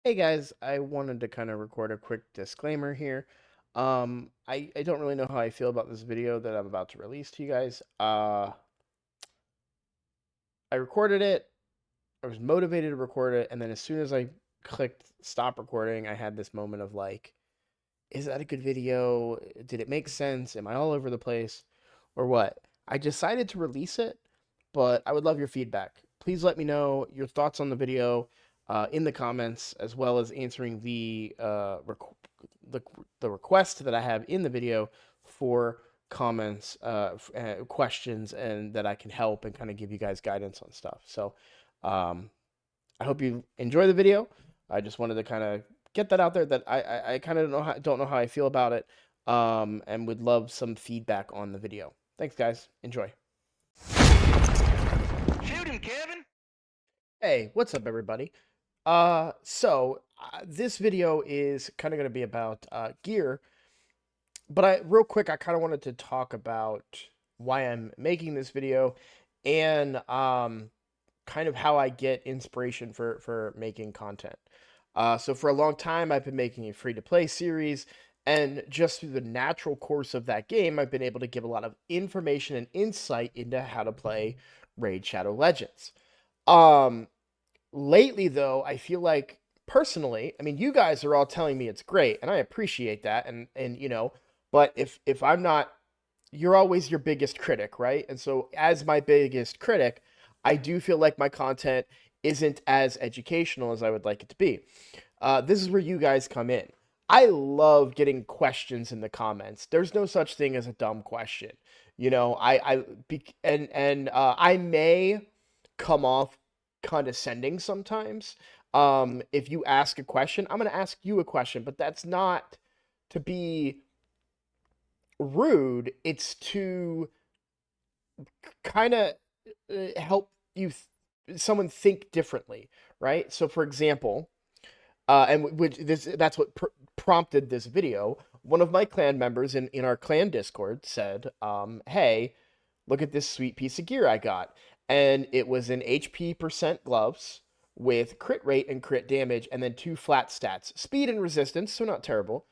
Hey guys, I wanted to kind of record a quick disclaimer here. I don't really know how I feel about this video that I'm about to release to you guys. I recorded it, I was motivated to record it, and then as soon as I clicked stop recording, I had this moment of like, is that a good video? Did it make sense? Am I all over the place? Or what? I decided to release it, but I would love your feedback. Please let me know your thoughts on the video in the comments, as well as answering the the request that I have in the video for comments, questions, and that I can help and kind of give you guys guidance on stuff. So, um, I hope you enjoy the video. I just wanted to kind of get that out there that I kind of don't know how I feel about it, and would love some feedback on the video. Thanks, guys. Enjoy. Shoot him, Kevin! Hey, what's up, everybody? This video is kind of going to be about gear, but real quick, I kind of wanted to talk about why I'm making this video and kind of how I get inspiration for making content. So for a long time, I've been making a free to play series, and just through the natural course of that game, I've been able to give a lot of information and insight into how to play Raid Shadow Legends. Um, Lately, though, I feel like personally, I mean, you guys are all telling me it's great, and I appreciate that, and but if I'm not, you're always your biggest critic, right? And so, as my biggest critic, I do feel like my content isn't as educational as I would like it to be. This is where you guys come in. I love getting questions in the comments. There's no such thing as a dumb question. I may come off condescending sometimes. If you ask a question, I'm going to ask you a question, but that's not to be rude. It's to kind of help someone think differently, right? So, for example, and which that's what prompted this video. One of my clan members in our clan Discord said, "Hey, look at this sweet piece of gear I got," and it was an HP percent gloves with crit rate and crit damage, and then two flat stats, speed and resistance, so not terrible.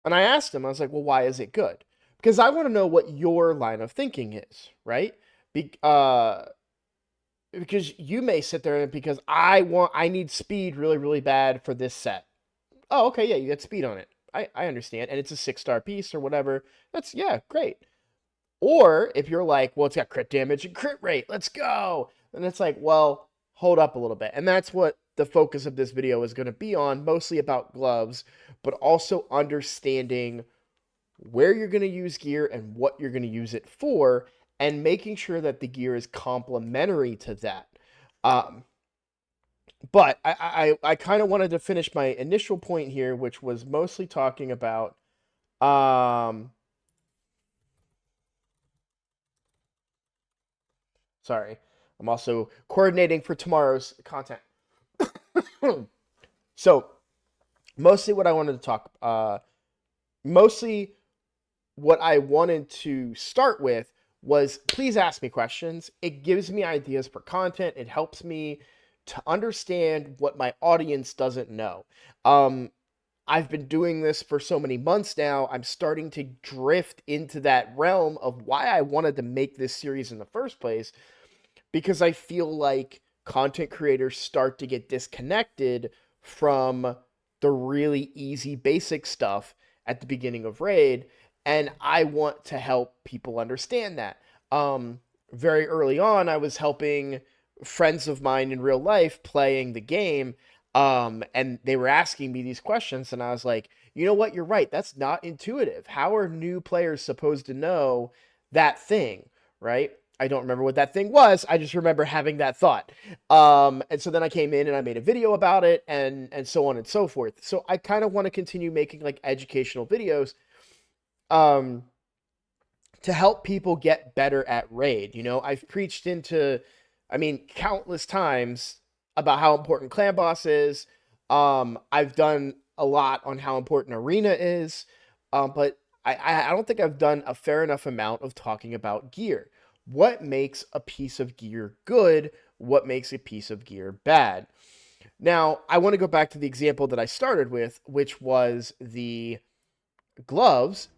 And I asked him, I was like, "Well, why is it good?" Because I want to know what your line of thinking is, right? Be- uh, because you may sit there and because I need speed really really bad for this set. Oh, okay, yeah, you get speed on it. I understand, and it's a 6-star piece or whatever. That's yeah, great. Or if you're like, well, it's got crit damage and crit rate, let's go. And it's like, well, hold up a little bit. And that's what the focus of this video is going to be on, mostly about gloves, but also understanding where you're going to use gear and what you're going to use it for, and making sure that the gear is complementary to that. Um, but I kind of wanted to finish my initial point here, which was mostly talking about um sorry, I'm also coordinating for tomorrow's content. So mostly what I wanted to talk mostly what I wanted to start with was please ask me questions. It gives me ideas for content. It helps me to understand what my audience doesn't know. Um, I've been doing this for so many months now. I'm starting to drift into that realm of why I wanted to make this series in the first place because I feel like content creators start to get disconnected from the really easy basic stuff at the beginning of Raid, and I want to help people understand that. Very early on, I was helping friends of mine in real life playing the game, and they were asking me these questions, and I was like, you know what, you're right, that's not intuitive. How are new players supposed to know that thing, right? I don't remember what that thing was. I just remember having that thought. And so then I came in and I made a video about it and so on and so forth. So I kind of want to continue making like educational videos um to help people get better at Raid. I've preached into I mean countless times about how important Clan Boss is. I've done a lot on how important Arena is. But I don't think I've done a fair enough amount of talking about gear. What makes a piece of gear good? What makes a piece of gear bad? Now, I want to go back to the example that I started with, which was the gloves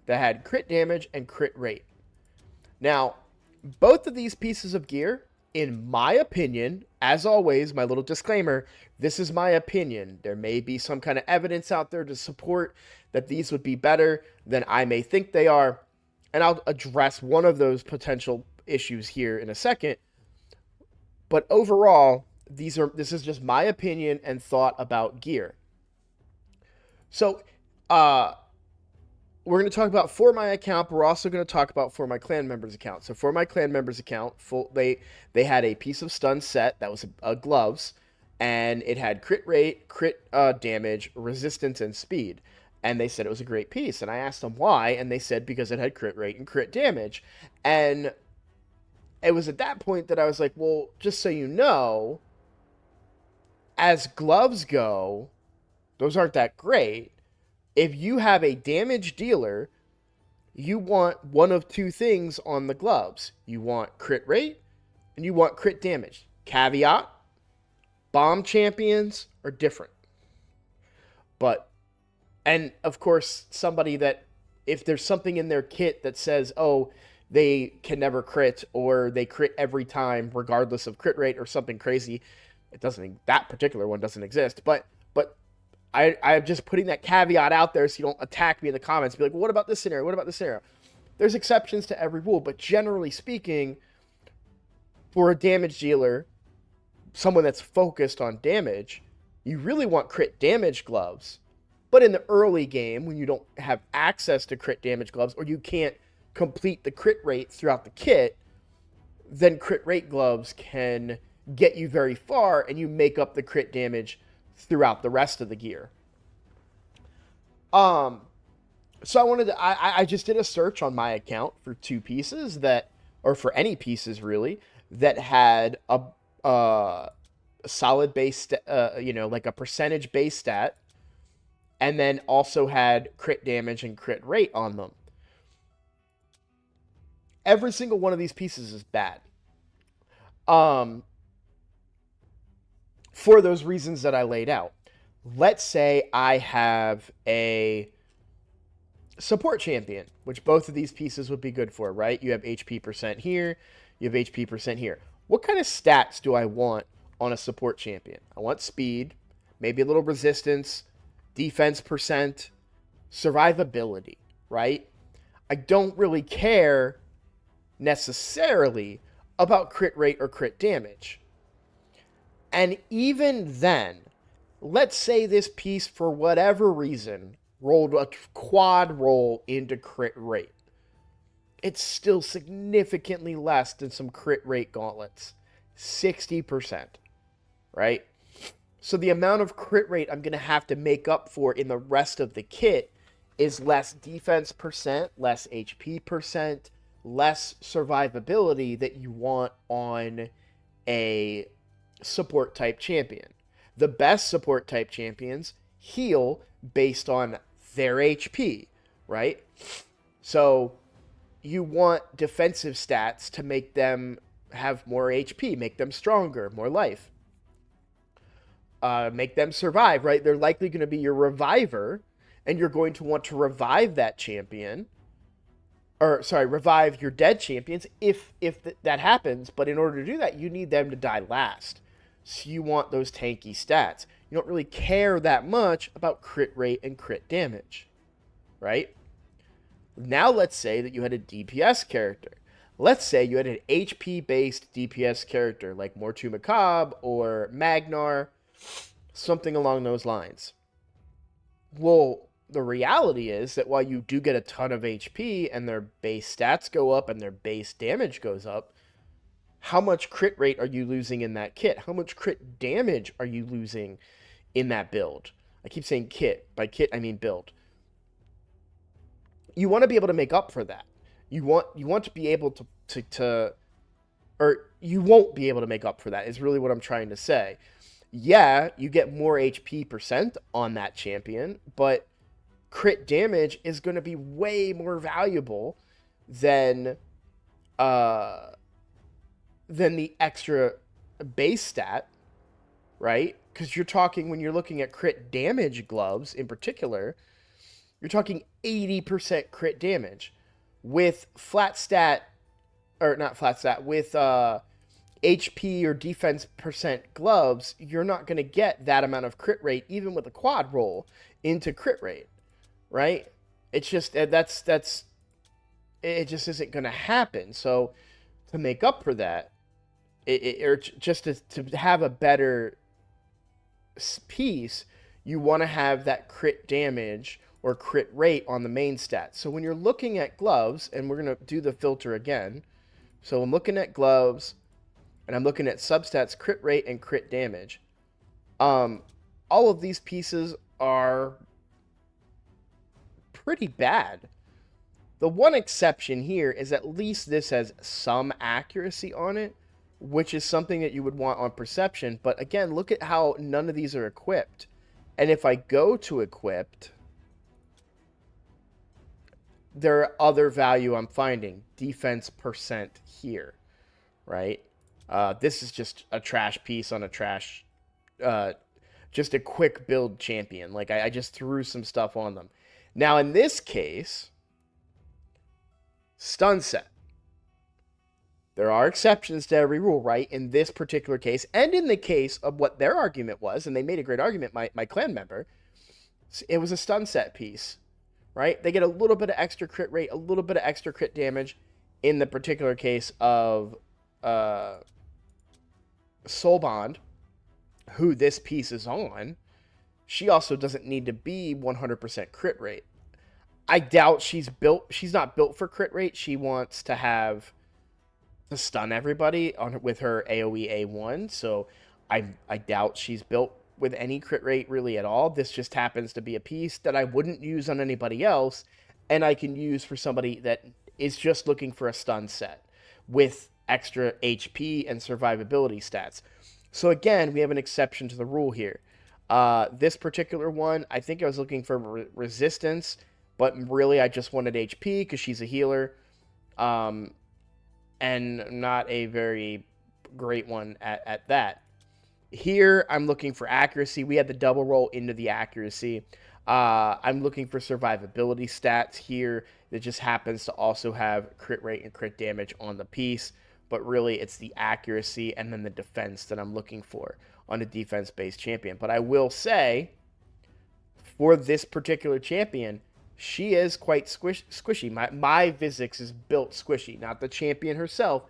that had crit damage and crit rate. Now, both of these pieces of gear, in my opinion, as always, my little disclaimer, this is my opinion. There may be some kind of evidence out there to support that these would be better than I may think they are. And I'll address one of those potential issues here in a second. But overall, this is just my opinion and thought about gear. So, we're going to talk about for my account, but we're also going to talk about for my clan members account. So for my clan members account, they had a piece of stun set that was gloves, and it had crit rate, crit damage, resistance, and speed. And they said it was a great piece. And I asked them why, and they said because it had crit rate and crit damage. And it was at that point that I was like, well, just so you know, as gloves go, those aren't that great. If you have a damage dealer, you want one of two things on the gloves. You want crit rate and you want crit damage. Caveat, bomb champions are different. But, and of course, somebody that, if there's something in their kit that says, oh, they can never crit or they crit every time regardless of crit rate or something crazy, that particular one doesn't exist. But I'm just putting that caveat out there so you don't attack me in the comments. Be like, well, what about this scenario? What about this scenario? There's exceptions to every rule, but generally speaking, for a damage dealer, someone that's focused on damage, you really want crit damage gloves. But in the early game, when you don't have access to crit damage gloves or you can't complete the crit rate throughout the kit, then crit rate gloves can get you very far and you make up the crit damage throughout the rest of the gear. So I just did a search on my account for two pieces that, or for any pieces really, that had a solid base, like a percentage base stat, and then also had crit damage and crit rate on them. Every single one of these pieces is bad. For those reasons that I laid out. Let's say I have a support champion, which both of these pieces would be good for, right? You have HP percent here, you have HP percent here. What kind of stats do I want on a support champion? I want speed, maybe a little resistance, defense percent, survivability, right? I don't really care necessarily about crit rate or crit damage. And even then, let's say this piece, for whatever reason, rolled a quad roll into crit rate. It's still significantly less than some crit rate gauntlets. 60%, right? So the amount of crit rate I'm going to have to make up for in the rest of the kit is less defense percent, less HP percent, less survivability that you want on a support type champion. The best support type champions heal based on their HP, right? So you want defensive stats to make them have more HP, make them stronger, more life, make them survive, right? They're likely going to be your reviver, and you're going to want to revive that champion, revive your dead champions if that happens. But in order to do that, you need them to die last. So you want those tanky stats. You don't really care that much about crit rate and crit damage, right? Now let's say that you had a DPS character. Let's say you had an HP-based DPS character like Mortu Macabre or Magnar, something along those lines. Well, the reality is that while you do get a ton of HP and their base stats go up and their base damage goes up, how much crit rate are you losing in that kit? How much crit damage are you losing in that build? I keep saying kit. By kit, I mean build. You want to be able to make up for that. You want to be able or you won't be able to make up for that is really what I'm trying to say. Yeah, you get more HP percent on that champion, but crit damage is going to be way more valuable than the extra base stat, right? Because you're talking, when you're looking at crit damage gloves in particular, you're talking 80% crit damage. With flat stat, or not flat stat, with HP or defense percent gloves, you're not going to get that amount of crit rate, even with a quad roll, into crit rate, right? It's just, it just isn't going to happen. So to make up for that, or just to have a better piece, you want to have that crit damage or crit rate on the main stat. So when you're looking at gloves, and we're going to do the filter again. So I'm looking at gloves, and I'm looking at substats, crit rate, and crit damage. All of these pieces are pretty bad. The one exception here is at least this has some accuracy on it, which is something that you would want on perception. But again, look at how none of these are equipped. And if I go to equipped, there are other value I'm finding. Defense percent here, right? This is just a trash piece on a trash, just a quick build champion. Like, I just threw some stuff on them. Now, in this case, stun set. There are exceptions to every rule, right? In this particular case, and in the case of what their argument was, and they made a great argument, my clan member, it was a stun set piece, right? They get a little bit of extra crit rate, a little bit of extra crit damage in the particular case of Soul Bond, who this piece is on. She also doesn't need to be 100% crit rate. I doubt she's not built for crit rate. She wants to have to stun everybody with her AoE A1, so I doubt she's built with any crit rate really at all. This just happens to be a piece that I wouldn't use on anybody else, and I can use for somebody that is just looking for a stun set with extra HP and survivability stats. So again, we have an exception to the rule here. This particular one, I think I was looking for resistance, but really I just wanted HP because she's a healer, and not a very great one at that. Here, I'm looking for accuracy. We had the double roll into the accuracy. I'm looking for survivability stats here that just happens to also have crit rate and crit damage on the piece, but really it's the accuracy and then the defense that I'm looking for on a defense-based champion. But I will say, for this particular champion, she is quite squishy. My Vizix is built squishy, not the champion herself,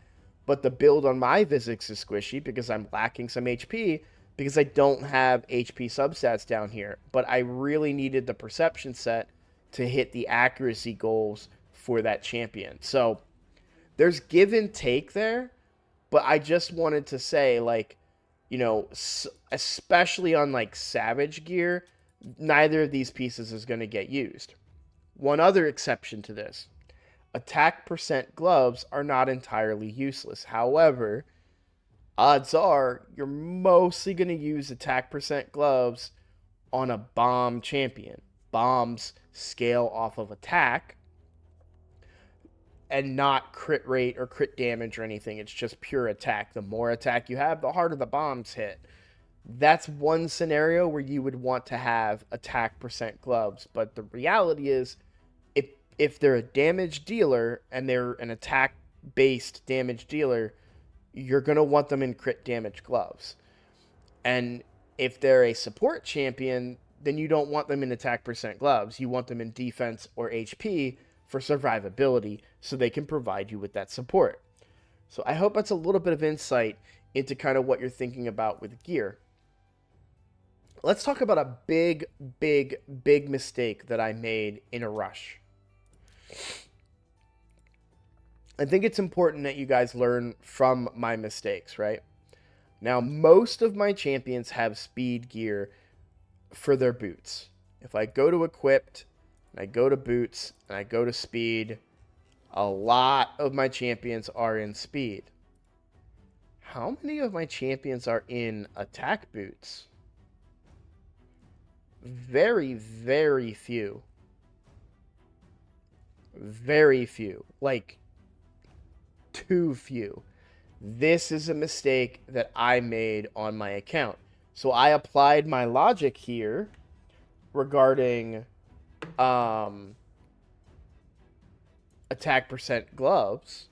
but the build on my Vizix is squishy because I'm lacking some HP because I don't have HP substats down here. But I really needed the perception set to hit the accuracy goals for that champion. So there's give and take there, but I just wanted to say, like, you know, especially on like Savage gear, neither of these pieces is going to get used. One other exception to this: attack percent gloves are not entirely useless. However, odds are you're mostly going to use attack percent gloves on a bomb champion. Bombs scale off of attack and not crit rate or crit damage or anything. It's just pure attack. The more attack you have, the harder the bombs hit. That's one scenario where you would want to have attack percent gloves. But the reality is, if they're a damage dealer and they're an attack-based damage dealer, you're going to want them in crit damage gloves. And if they're a support champion, then you don't want them in attack percent gloves. You want them in defense or HP for survivability so they can provide you with that support. So I hope that's a little bit of insight into kind of what you're thinking about with gear. Let's talk about a big mistake that I made in a rush. I think it's important that you guys learn from my mistakes, right? Now, most of my champions have speed gear for their boots. If I go to equipped, and I go to boots, and I go to speed, a lot of my champions are in speed. How many of my champions are in attack boots? Very few. Very few. Like, too few. This is a mistake that I made on my account. So I applied my logic here regarding attack percent gloves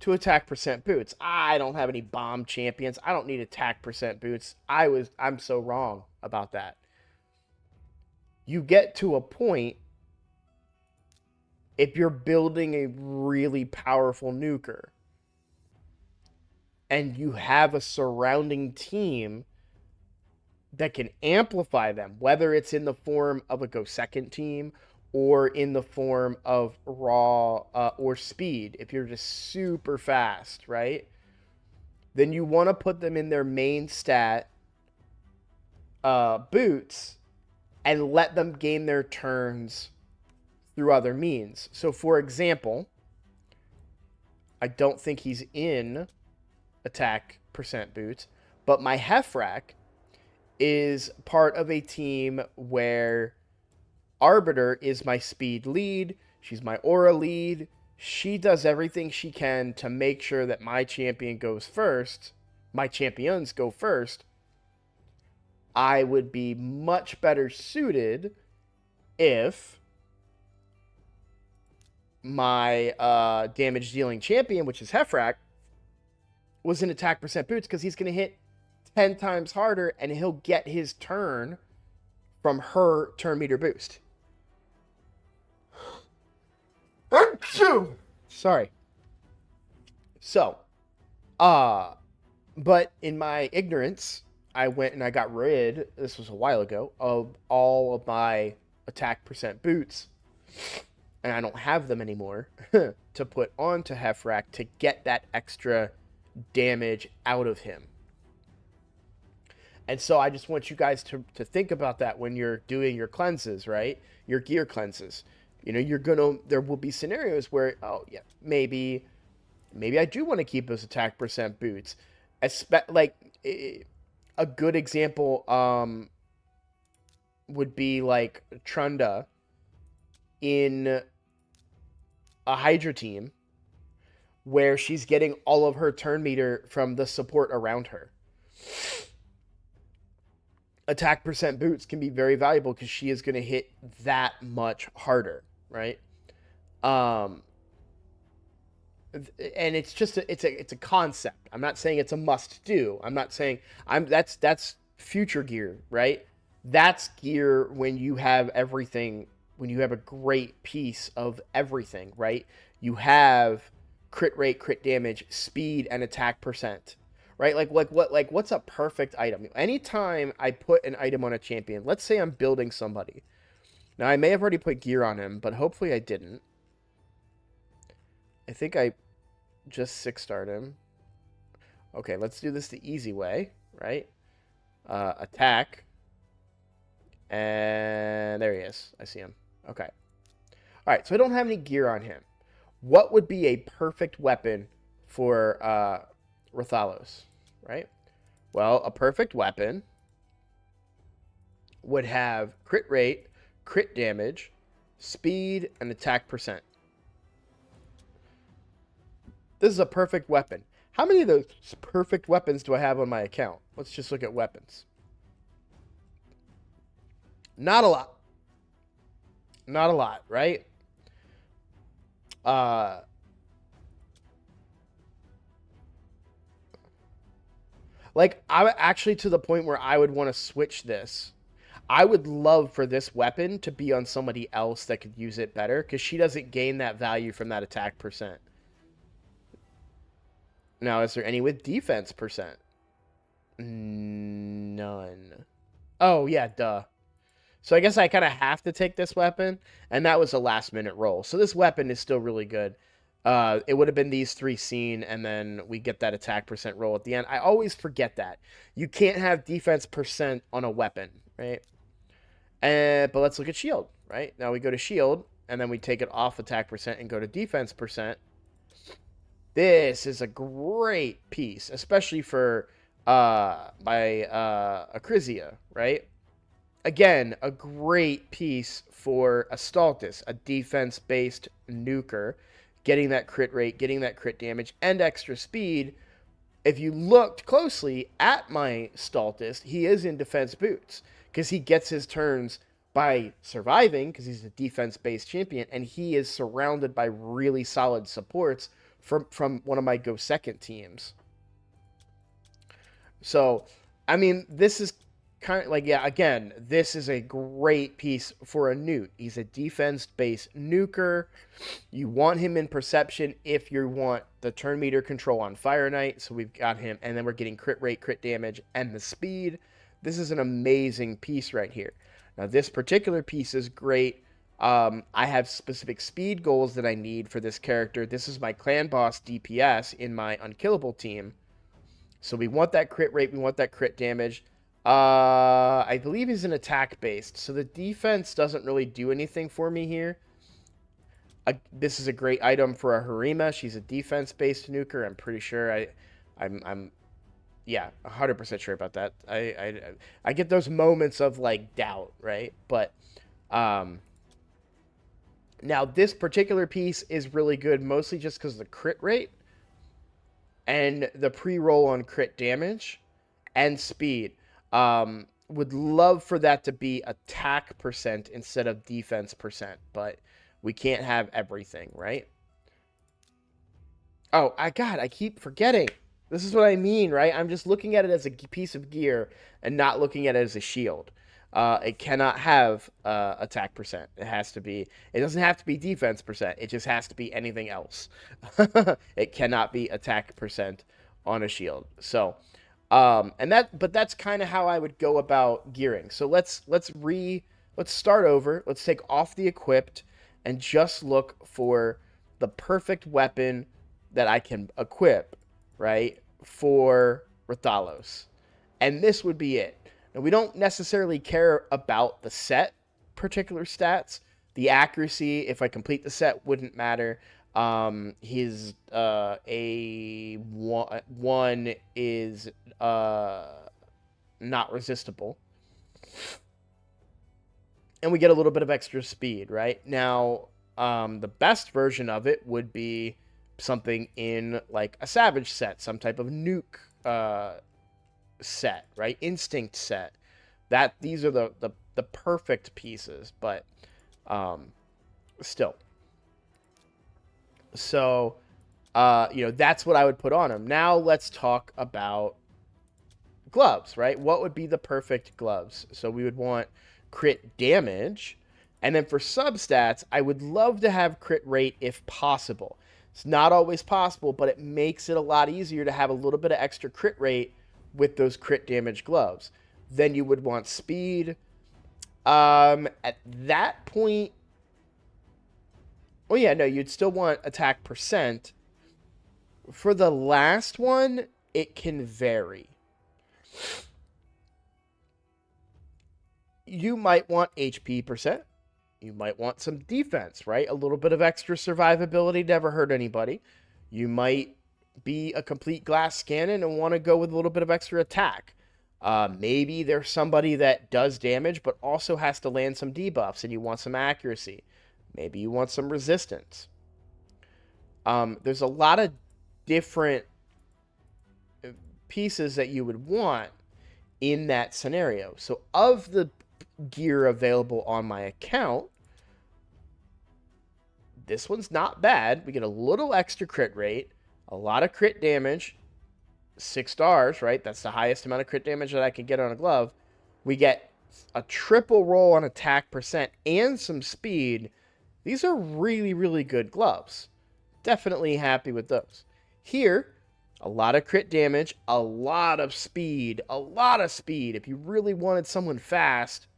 to attack percent boots. I don't have any bomb champions. I don't need attack percent boots. I'm so wrong about that. You get to a point, if you're building a really powerful nuker and you have a surrounding team that can amplify them, whether it's in the form of a go second team or in the form of raw or speed, if you're just super fast, right? Then you want to put them in their main stat boots and let them gain their turns through other means. So, for example, I don't think he's in attack percent boots, but my Heffrack is part of a team where Arbiter is my speed lead. She's my aura lead. She does everything she can to make sure that my champion goes first. My champions go first. I would be much better suited if my damage dealing champion, which is Heffrack, was in attack percent boots, because he's going to hit 10 times harder and he'll get his turn from her turn meter boost. Sorry. So, but in my ignorance, I went and I got rid, this was a while ago, of all of my attack percent boots. And I don't have them anymore to put onto Heffrack to get that extra damage out of him. And so I just want you guys to think about that when you're doing your cleanses, right? Your gear cleanses. You know, there will be scenarios where, oh yeah, maybe I do want to keep those attack percent boots. Like a good example would be like Trunda in a Hydra team where she's getting all of her turn meter from the support around her. Attack percent boots can be very valuable because she is going to hit that much harder, right? And it's just it's a concept. I'm not saying it's a must do. I'm not saying that's future gear, right? That's gear when you have everything, when you have a great piece of everything, right? You have crit rate, crit damage, speed, and attack percent, right? What's a perfect item? Anytime I put an item on a champion, let's say I'm building somebody. Now, I may have already put gear on him, but hopefully I didn't. I think I just 6-starred him. Okay, let's do this the easy way, right? Attack. And there he is. I see him. Okay. All right, so I don't have any gear on him. What would be a perfect weapon for Rathalos, right? Well, a perfect weapon would have crit rate, crit damage, speed, and attack percent. This is a perfect weapon. How many of those perfect weapons do I have on my account? Let's just look at weapons. Not a lot. Not a lot, right? Like, I'm actually to the point where I would want to switch this. I would love for this weapon to be on somebody else that could use it better, because she doesn't gain that value from that attack percent. Now, is there any with defense percent? None. Oh, yeah, duh. So I guess I kind of have to take this weapon, and that was a last-minute roll. So this weapon is still really good. It would have been these 3 seen, and then we get that attack percent roll at the end. I always forget that. You can't have defense percent on a weapon, right? But let's look at shield, right? Now we go to shield, and then we take it off attack percent and go to defense percent. This is a great piece, especially for Acrisia, right? Again, a great piece for Astaltis, a defense-based nuker, getting that crit rate, getting that crit damage, and extra speed if you looked closely at my Stultist, he is in defense boots because he gets his turns by surviving because he's a defense-based champion, and he is surrounded by really solid supports from one of my Go Second teams. So, I mean, this is kind of like, yeah, again, this is a great piece for a Newt. He's a defense-based nuker. You want him in perception if you want the turn meter control on Fire Knight. So we've got him, and then we're getting crit rate, crit damage, and the speed. This is an amazing piece right here. Now, this particular piece is great. I have specific speed goals that I need for this character. This is my clan boss DPS in my unkillable team. So we want that crit rate, we want that crit damage. I believe he's an attack based, so the defense doesn't really do anything for me here. This is a great item for a Harima. She's a defense based nuker. I'm pretty sure. I'm yeah, 100% sure about that. I get those moments of like doubt, right? But now this particular piece is really good, mostly just because of the crit rate and the pre-roll on crit damage and speed. Would love for that to be attack percent instead of defense percent, but we can't have everything, right? Oh, I keep forgetting. This is what I mean, right? I'm just looking at it as a piece of gear and not looking at it as a shield. It cannot have attack percent. It has to be. It doesn't have to be defense percent. It just has to be anything else. It cannot be attack percent on a shield. So, but that's kind of how I would go about gearing. So let's start over. Let's take off the equipped and just look for the perfect weapon that I can equip, right, for Rathalos. And this would be it. Now, we don't necessarily care about the set particular stats. The accuracy, if I complete the set, wouldn't matter. His A1 is not resistible. And we get a little bit of extra speed, right? Now, the best version of it would be something in like a Savage set, some type of nuke set, right? Instinct set. These are the perfect pieces, but still. So, that's what I would put on him. Now let's talk about gloves, right? What would be the perfect gloves? So we would want crit damage, and then for substats, I would love to have crit rate if possible. It's not always possible, but it makes it a lot easier to have a little bit of extra crit rate with those crit damage gloves. Then you would want speed. At that point, oh yeah, no, you'd still want attack percent. For the last one, it can vary. You might want HP percent. You might want some defense, right? A little bit of extra survivability never hurt anybody. You might be a complete glass cannon and want to go with a little bit of extra attack. Maybe there's somebody that does damage but also has to land some debuffs and you want some accuracy. Maybe you want some resistance. There's a lot of different pieces that you would want in that scenario. So of the gear available on my account, this one's not bad. We get a little extra crit rate, a lot of crit damage, 6 stars, right? That's the highest amount of crit damage that I can get on a glove. We get a triple roll on attack percent and some speed. These are really, really good gloves. Definitely happy with those. Here, a lot of crit damage, a lot of speed, If you really wanted someone fast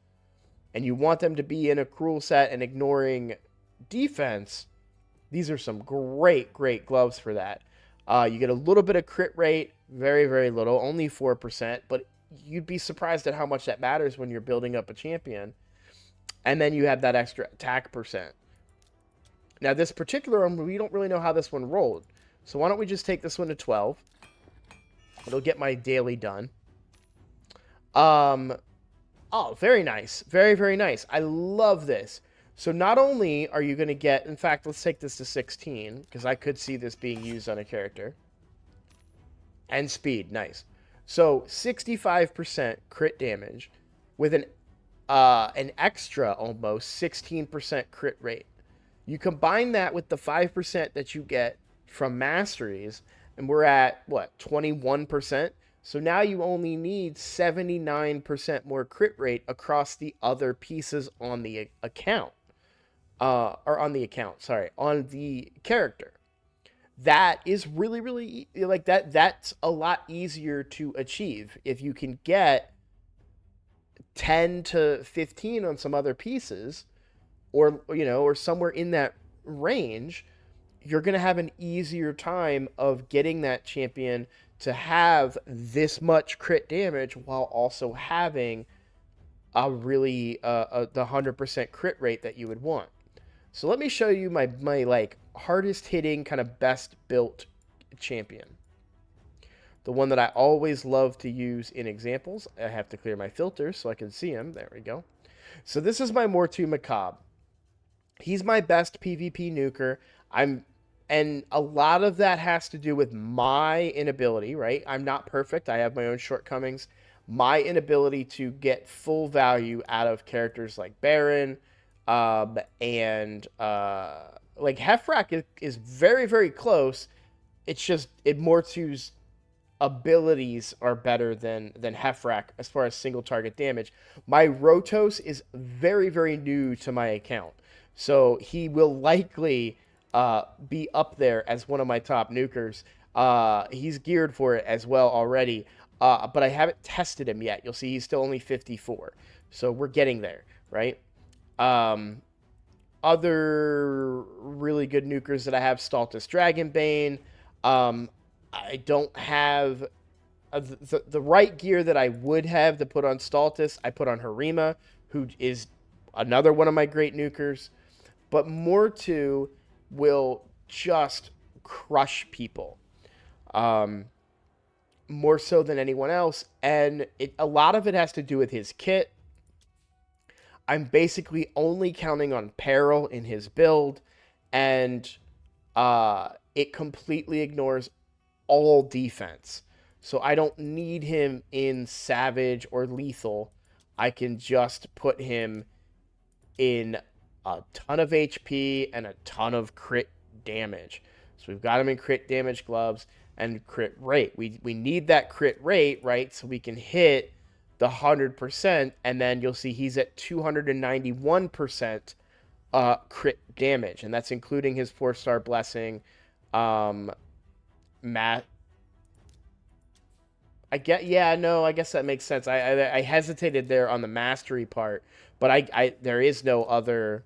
and you want them to be in a cruel set and ignoring defense, these are some great, great gloves for that. You get a little bit of crit rate, very, very little, only 4%, but you'd be surprised at how much that matters when you're building up a champion. And then you have that extra attack percent. Now, this particular one, we don't really know how this one rolled. So why don't we just take this one to 12. It'll get my daily done. Oh, very nice. Very, very nice. I love this. So not only are you going to get... In fact, let's take this to 16, because I could see this being used on a character. And speed, nice. So 65% crit damage with an extra almost 16% crit rate. You combine that with the 5% that you get from masteries, and we're at what, 21%? So now you only need 79% more crit rate across the other pieces on the account. Or on the account, sorry, on the character. That is really, really like that's a lot easier to achieve if you can get 10 to 15 on some other pieces, or somewhere in that range. You're going to have an easier time of getting that champion to have this much crit damage while also having a really the 100% crit rate that you would want. So let me show you my like hardest hitting, kind of best built champion. The one that I always love to use in examples. I have to clear my filters so I can see him. There we go. So this is my Mortu Macabre. He's my best PvP nuker. And a lot of that has to do with my inability, right? I'm not perfect. I have my own shortcomings. My inability to get full value out of characters like Baron, and like Heffrak is very, very close. It's just Mortu's abilities are better than Heffrak as far as single target damage. My Rotos is very, very new to my account, so he will likely be up there as one of my top nukers. He's geared for it as well already, but I haven't tested him yet. You'll see he's still only 54, so we're getting there, right? Other really good nukers that I have, Stultus Dragonbane. I don't have the right gear that I would have to put on Stultus. I put on Harima, who is another one of my great nukers. But Mortu will just crush people, more so than anyone else. And a lot of it has to do with his kit. I'm basically only counting on Peril in his build, and it completely ignores all defense. So I don't need him in Savage or Lethal. I can just put him in a ton of HP and a ton of crit damage. So we've got him in crit damage gloves and crit rate. We need that crit rate, right? So we can hit the 100%, and then you'll see he's at 291% crit damage, and that's including his 4-star blessing. Matt, I guess that makes sense. I hesitated there on the mastery part, but I there is no other.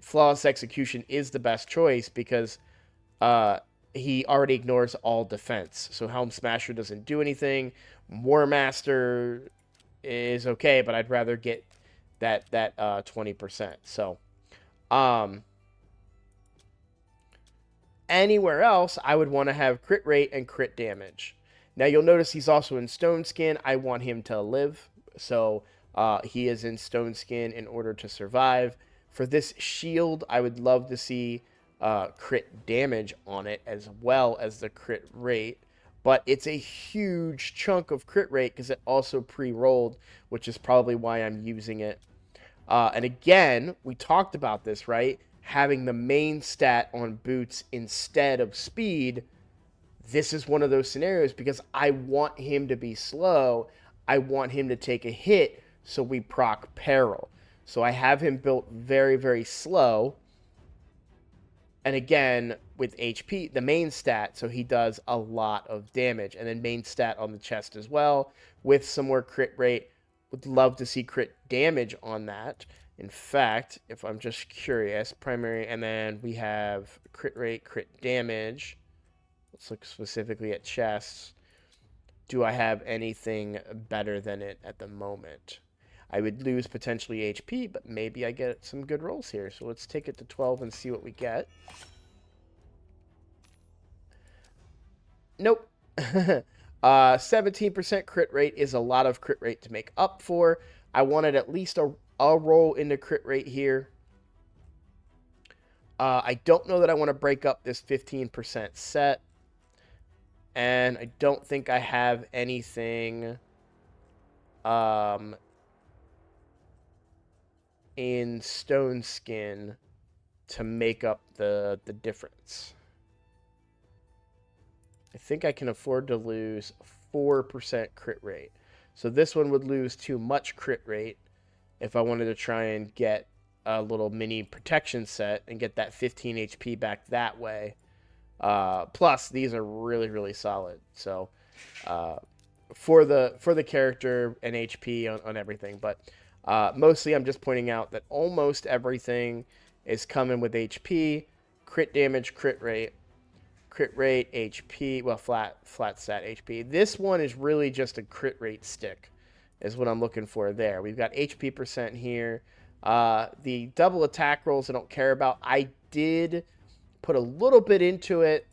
Flawless Execution is the best choice because he already ignores all defense. So Helm Smasher doesn't do anything. War Master is okay, but I'd rather get that 20%. So, anywhere else, I would want to have crit rate and crit damage. Now you'll notice he's also in Stone Skin. I want him to live, so he is in Stone Skin in order to survive. For this shield, I would love to see crit damage on it as well as the crit rate. But it's a huge chunk of crit rate because it also pre-rolled, which is probably why I'm using it. And again, we talked about this, right? Having the main stat on boots instead of speed. This is one of those scenarios because I want him to be slow. I want him to take a hit so we proc Peril. So I have him built very, very slow. And again, with HP, the main stat, so he does a lot of damage. And then main stat on the chest as well, with some more crit rate. Would love to see crit damage on that. In fact, if I'm just curious, primary, and then we have crit rate, crit damage. Let's look specifically at chests. Do I have anything better than it at the moment? I would lose potentially HP, but maybe I get some good rolls here. So let's take it to 12 and see what we get. Nope. 17% crit rate is a lot of crit rate to make up for. I wanted at least a roll into crit rate here. I don't know that I want to break up this 15% set. And I don't think I have anything in Stone Skin to make up the difference. I think I can afford to lose 4% crit rate. So this one would lose too much crit rate if I wanted to try and get a little mini protection set and get that 15 HP back that way. Plus, these are really, really solid. So for the character and HP on everything. But mostly I'm just pointing out that almost everything is coming with HP, crit damage, crit rate, HP, well, flat stat HP. This one is really just a crit rate stick is what I'm looking for there. We've got HP percent here. The double attack rolls I don't care about. I did put a little bit into it.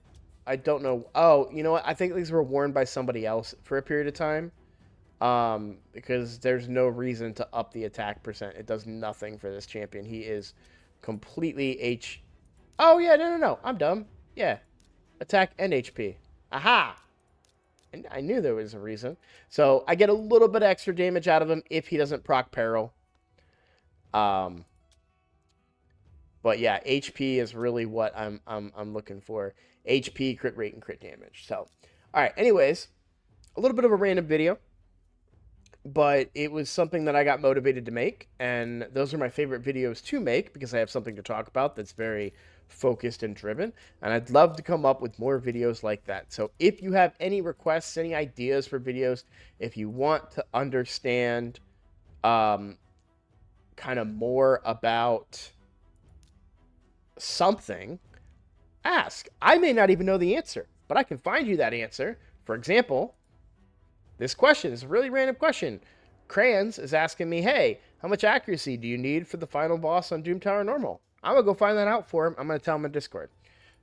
I don't know. Oh, you know what? I think these were worn by somebody else for a period of time. Because there's no reason to up the attack percent. It does nothing for this champion. He is completely H. Oh, yeah, no. I'm dumb. Yeah. Attack and HP. Aha! And I knew there was a reason. So I get a little bit of extra damage out of him if he doesn't proc peril. But yeah, HP is really what I'm looking for. HP, crit rate, and crit damage. So, all right. Anyways, a little bit of a random video, but it was something that I got motivated to make, and those are my favorite videos to make because I have something to talk about that's very focused and driven, and I'd love to come up with more videos like that. So if you have any requests, any ideas for videos, if you want to understand kind of more about something, ask. I may not even know the answer, but I can find you that answer. For example, this question is a really random question. Crayons is asking me, hey, how much accuracy do you need for the final boss on Doom Tower Normal? I'm going to go find that out for him. I'm going to tell him in Discord.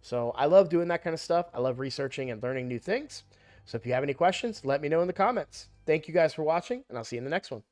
So I love doing that kind of stuff. I love researching and learning new things. So if you have any questions, let me know in the comments. Thank you guys for watching, and I'll see you in the next one.